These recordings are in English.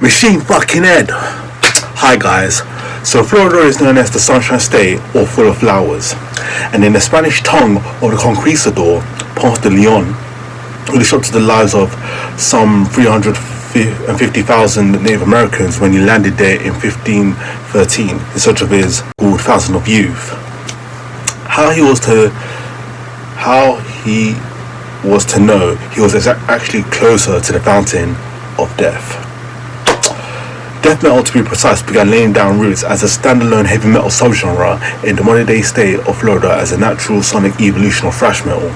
Machine fucking head. Hi guys. So Florida is known as the Sunshine State or full of flowers, and in the Spanish tongue of the conquistador Ponce de Leon, who disrupted the lives of some 350,000 Native Americans when he landed there in 1513 in search of his called Fountain of Youth. How he was to know he was actually closer to the fountain of death. Death metal, to be precise, began laying down roots as a standalone heavy metal subgenre in the modern day state of Florida as a natural sonic evolution of thrash metal,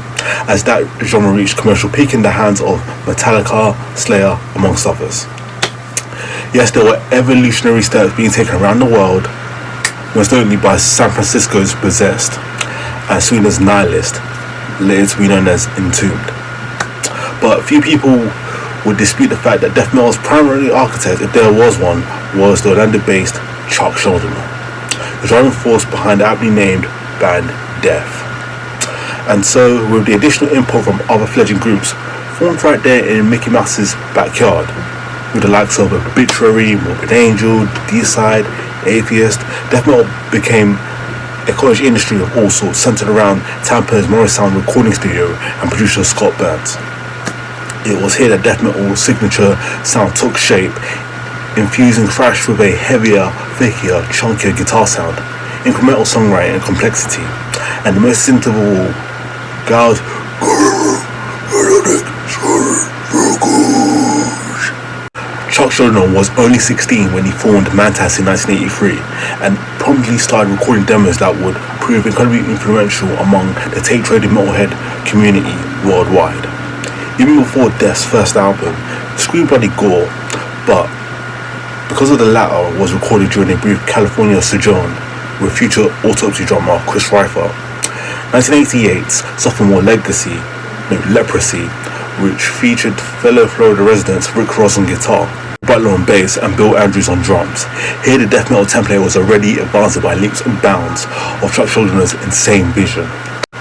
as that genre reached commercial peak in the hands of Metallica, Slayer, amongst others. Yes, there were evolutionary steps being taken around the world, most notably by San Francisco's Possessed, and Sweden's Nihilist, later to be known as Entombed. But few people would dispute the fact that death metal's primary architect, if there was one, was the Orlando-based Chuck Schuldiner, the driving force behind the aptly named band Death. And so, with the additional input from other fledgling groups, formed right there in Mickey Mouse's backyard, with the likes of Obituary, Morbid Angel, Deicide, Atheist, death metal became a college industry of all sorts, centered around Tampa's Morrisound recording studio and producer Scott Burns. It was here that death metal's signature sound took shape, infusing thrash with a heavier, thicker, chunkier guitar sound, incremental songwriting and complexity, and the most distinctive of all, Gal's Chuck Schuldiner was only 16 when he formed Mantas in 1983, and promptly started recording demos that would prove incredibly influential among the tape-trading metalhead community worldwide. Even before Death's first album, Scream Bloody Gore, but because of the latter was recorded during a brief California sojourn with future Autopsy drummer Chris Reifer. 1988's sophomore Leprosy, which featured fellow Florida residents Rick Ross on guitar, Butler on bass, and Bill Andrews on drums. Here the death metal template was already advanced by leaps and bounds of Chuck Schuldiner's insane vision.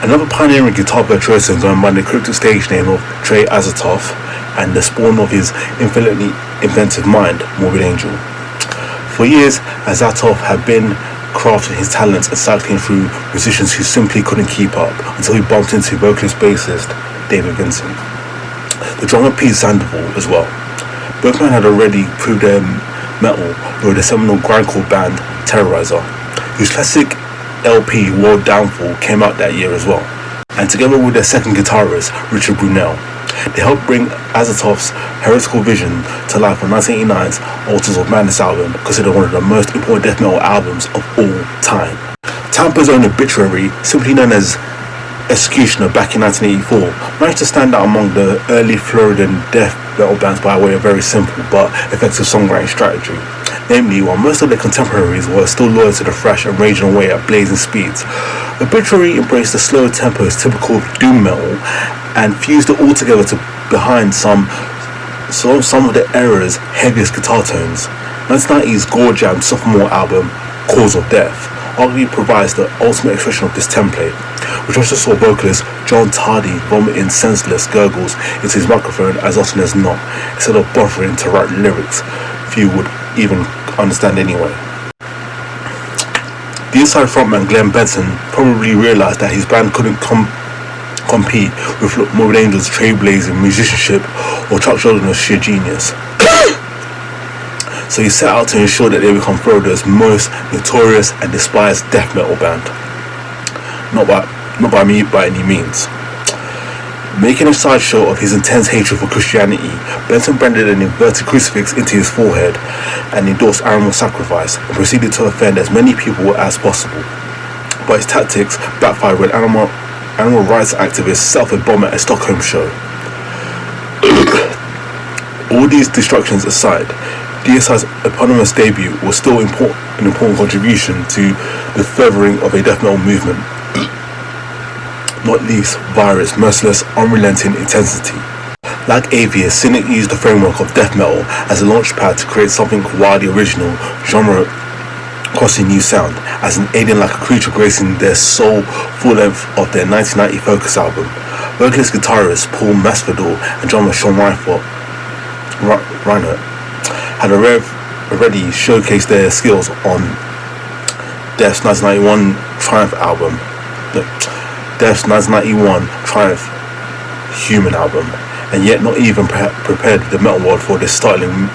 Another pioneering guitar virtuoso going by the cryptic stage name of Trey Azatoth, and the spawn of his infinitely inventive mind, Morbid Angel. For years, Azatoth had been crafting his talents and cycling through musicians who simply couldn't keep up, until he bumped into vocalist-bassist David Vincent. The drummer Pete Sandoval as well. Both men had already proved their metal with the seminal grindcore band Terrorizer, whose classic LP World Downfall came out that year as well, and together with their second guitarist Richard Brunel, they helped bring Azatoth's heretical vision to life on 1989's Altars of Madness album, considered one of the most important death metal albums of all time. Tampa's own Obituary, simply known as Executioner back in 1984, managed to stand out among the early Floridan death metal bands by way of very simple but effective songwriting strategy. Namely, while most of their contemporaries were still loyal to the thrash and raging away at blazing speeds, Obituary embraced the slower tempos typical of doom metal and fused it all together to behind some of the era's heaviest guitar tones. 1990's gore jammed sophomore album, Cause of Death, arguably provides the ultimate expression of this template, which also saw vocalist John Tardy vomiting senseless gurgles into his microphone as often as not, instead of bothering to write lyrics few would even understand anyway. Deicide frontman Glenn Benson probably realised that his band couldn't compete with Morbid Angel's trailblazing musicianship or Chuck Schuldiner's sheer genius. So he set out to ensure that they become Florida's most notorious and despised death metal band. Not by me by any means. Making a sideshow of his intense hatred for Christianity, Benson branded an inverted crucifix into his forehead and endorsed animal sacrifice, and proceeded to offend as many people as possible. But his tactics backfired when animal rights activists set up a bomb at a Stockholm show. All these destructions aside, Deicide's eponymous debut was still an important contribution to the furthering of a death metal movement, not least via its merciless, unrelenting intensity. Like Atheist, Cynic used the framework of death metal as a launchpad to create something wildly original, genre-crossing new sound, as an alien like a creature gracing their sole full length of their 1990 Focus album. Vocalist guitarist Paul Masvidal and drummer Sean Reinhardt had already showcased their skills on Death's 1991 Triumph album. No, Death's 1991 Triumph Human album, and yet not even prepared the metal world for this startling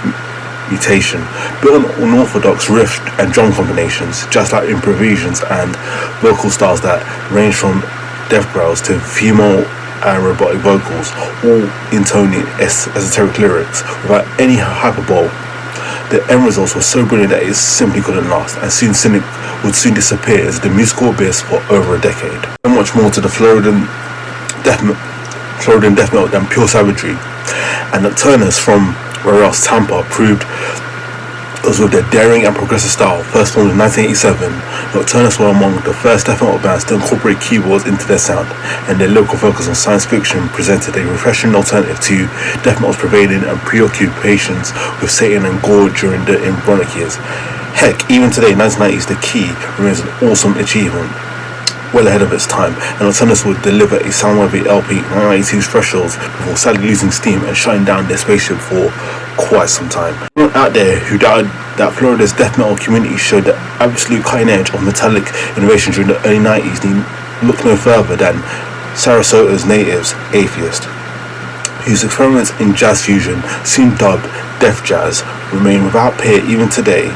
mutation. Built on unorthodox riff and drum combinations, just like improvisations and vocal styles that range from death growls to female and robotic vocals, all intoning esoteric lyrics without any hyperbole. The end results were so brilliant that it simply couldn't last, and Cynic would soon disappear as the musical abyss for over a decade. So much more to the Floridan death metal than pure savagery, and Nocturnus from whereas Tampa proved us with their daring and progressive style. First formed in 1987, Nocturnus were among the first death metal bands to incorporate keyboards into their sound, and their lyrical focus on science fiction presented a refreshing alternative to death metal's prevailing and preoccupations with Satan and gore during the embryonic years. Heck, even today, 1990s, The Key remains an awesome achievement, well ahead of its time, and Nocturnus would deliver a soundworthy LP 1992's Thresholds before sadly losing steam and shutting down their spaceship for quite some time. Anyone out there who doubted that Florida's death metal community showed the absolute cutting edge of metallic innovation during the early 90s need look no further than Sarasota's natives, Atheist, whose experiments in jazz fusion, soon dubbed Death Jazz, remain without peer even today.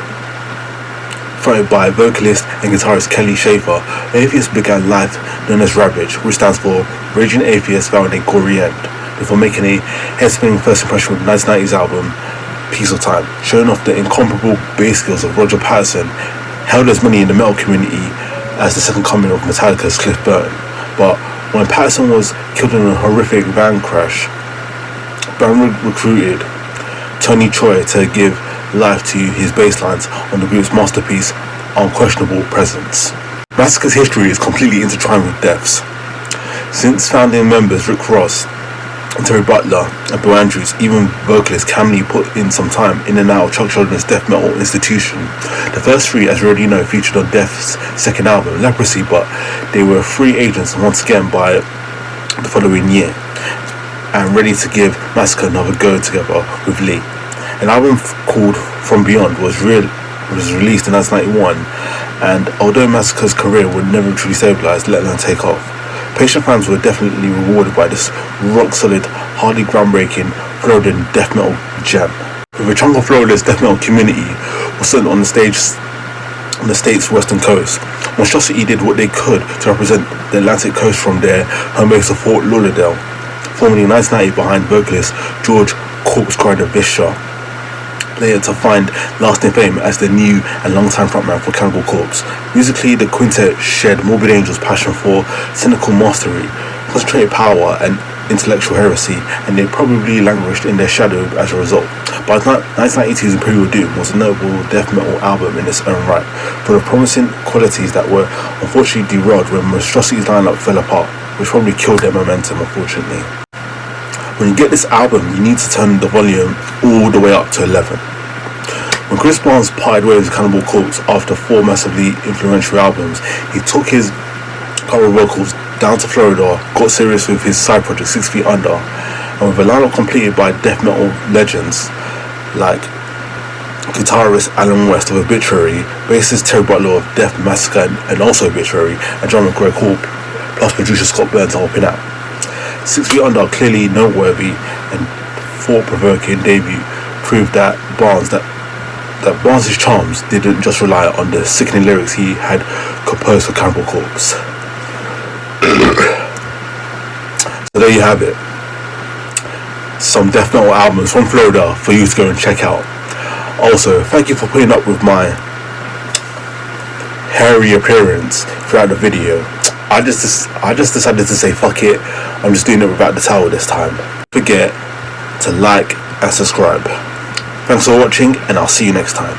Fronted by vocalist and guitarist Kelly Schaefer, Atheist began life known as Ravage, which stands for Raging Atheist Found a Gory End, before making a head-spinning first impression with the 1990s album Piece of Time, showing off the incomparable bass skills of Roger Patterson, held as many in the metal community as the second coming of Metallica's Cliff Burton. But when Patterson was killed in a horrific van crash, Burton recruited Tony Choi to give life to his bass lines on the group's masterpiece Unquestionable Presence. Massacre's history is completely intertwined with Death's. Since founding members Rick Ross and Terry Butler and Bill Andrews, even vocalist Cam Lee put in some time in and out of Chuck Schuldin's death metal institution. The first three, as you already know, featured on Death's second album, Leprosy, but they were free agents once again by the following year, and ready to give Massacre another go together with Lee. An album called From Beyond was released in 1991, and although Massacre's career would never truly stabilise, let alone take off, patient fans were definitely rewarded by this rock-solid, hardly groundbreaking Floridan death metal gem. With a chunk of Florida's death metal community was sent on the state's western coast, Monstrosity did what they could to represent the Atlantic coast from their home base of Fort Lauderdale, formerly in 1990 behind vocalist George Corpse Grinder Vischer, later to find lasting fame as the new and long-time frontman for Cannibal Corpse. Musically, the quintet shared Morbid Angel's passion for cynical mastery, concentrated power, and intellectual heresy, and they probably languished in their shadow as a result. But 1992's Imperial Doom was a notable death metal album in its own right, full of promising qualities that were unfortunately derailed when Monstrosity's lineup fell apart, which probably killed their momentum, unfortunately. When you get this album, you need to turn the volume all the way up to 11. When Chris Barnes parted ways with Cannibal Corpse after 4 massively influential albums, he took his cover vocals down to Florida, got serious with his side project 6 Feet Under, and with a lineup completed by death metal legends like guitarist Alan West of Obituary, bassist Terry Butler of Death Massacre and also Obituary, and drummer Greg Hawk, plus producer Scott Burns helping out. 6 Feet Under, clearly noteworthy and thought-provoking debut, proved that Barnes' charms didn't just rely on the sickening lyrics he had composed for Cannibal Corpse. So there you have it. Some death metal albums from Florida for you to go and check out. Also, thank you for putting up with my hairy appearance throughout the video. I just decided to say fuck it. I'm just doing it without the towel this time. Don't forget to like and subscribe. Thanks for watching, and I'll see you next time.